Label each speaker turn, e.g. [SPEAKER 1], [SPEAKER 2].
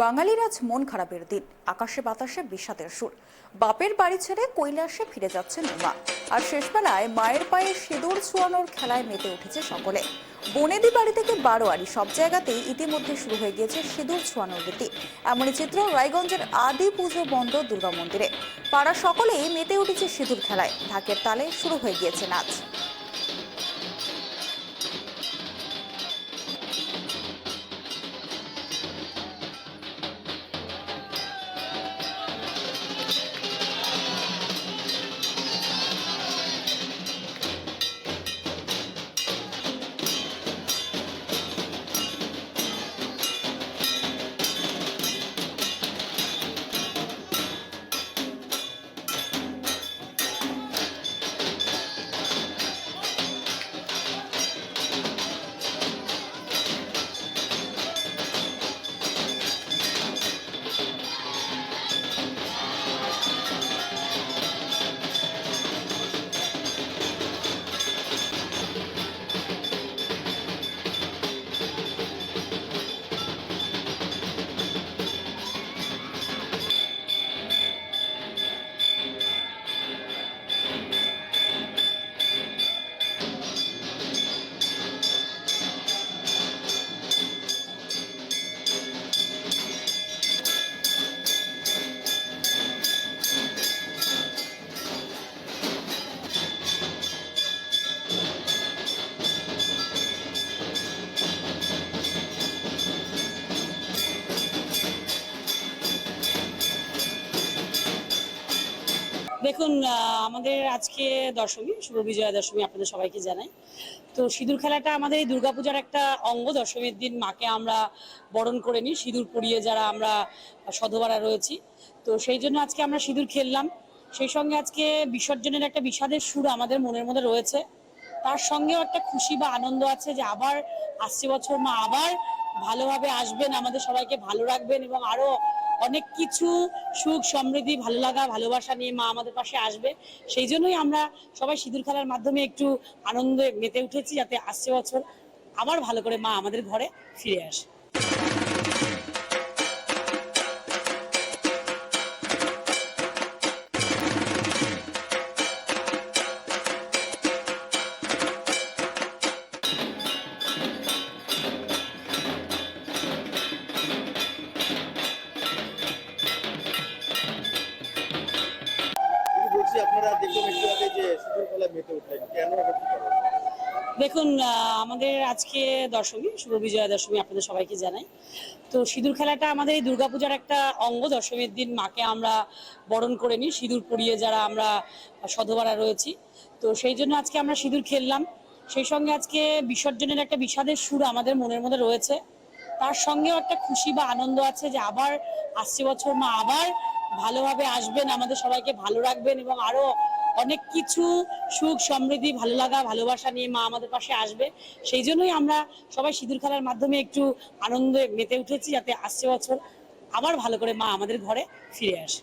[SPEAKER 1] বাঙালির আজ মন খারাপের দিন। আকাশে বাতাসে বিষাদের সুর। বাপের বাড়ি ছেড়ে কৈলাসে ফিরে যাচ্ছেন মা, আর শেষবেলায় মায়ের পায়ে সিঁদুর ছোঁয়ানোর খেলায় মেতে উঠেছে সকলে। বনেদি বাড়ি থেকে বারোয়ারি সব জায়গাতেই ইতিমধ্যে শুরু হয়ে গিয়েছে সিঁদুর ছোঁয়ানোর রীতি। এমনই চিত্র রায়গঞ্জের আদি পুজো বন্ধ দুর্গা মন্দিরে। পাড়া সকলেই মেতে উঠেছে সিঁদুর খেলায়। ঢাকের তালে শুরু হয়ে গিয়েছে নাচ।
[SPEAKER 2] দেখুন, আমাদের আজকে দশমী, শুভ বিজয়া দশমী আপনাদের সবাইকে জানাই। তো সিঁদুর খেলাটা আমাদের এই দুর্গাপূজার একটা অঙ্গ। দশমীর দিন মাকে আমরা বরণ করে নিই, সিঁদুর পরিয়ে যারা আমরা সধবারা রয়েছি। তো সেই জন্য আজকে আমরা সিঁদুর খেললাম। সেই সঙ্গে আজকে বিসর্জনের একটা বিষাদের সুর আমাদের মনের মধ্যে রয়েছে। তার সঙ্গেও একটা খুশি বা আনন্দ আছে যে আবার আসছে বছর মা আবার ভালোভাবে আসবেন, আমাদের সবাইকে ভালো রাখবেন এবং আরো অনেক কিছু সুখ সমৃদ্ধি ভালো লাগা ভালোবাসা নিয়ে মা আমাদের পাশে আসবে। সেই জন্যই আমরা সবাই সিঁদুর খেলার মাধ্যমে একটু আনন্দে মেতে উঠেছি, যাতে আসছে বছর আবার ভালো করে মা আমাদের ঘরে ফিরে আসে।
[SPEAKER 3] আপনারা দেখুন একটু আগে যে সিঁদুর খেলায় মেতে উঠলেন, কেন এটা কি কারণ?
[SPEAKER 2] দেখুন, আমাদের আজকে দশমী, শুভ বিজয়া দশমী আপনাদের সবাইকে জানাই। তো সিঁদুর খেলাটা আমাদের এই দুর্গাপূজার একটা অঙ্গ। দশমীর দিন মাকে আমরা বরণ করে নিই, সিঁদুর পরিয়ে যারা আমরা সধবারা রয়েছি। তো সেই জন্য আজকে আমরা সিঁদুর খেললাম। সেই সঙ্গে আজকে বিসর্জনের একটা বিষাদের সুর আমাদের মনের মধ্যে রয়েছে। তার সঙ্গেও একটা খুশি বা আনন্দ আছে যে আবার আসছে বছর মা আবার ভালোভাবে আসবেন, আমাদের সবাইকে ভালো রাখবেন এবং আরো অনেক কিছু সুখ সমৃদ্ধি ভালো লাগা ভালোবাসা নিয়ে মা আমাদের পাশে আসবে। সেই জন্যই আমরা সবাই সিঁদুর খেলার মাধ্যমে একটু আনন্দে মেতে উঠেছি, যাতে আসছে বছর আবার ভালো করে মা আমাদের ঘরে ফিরে আসে।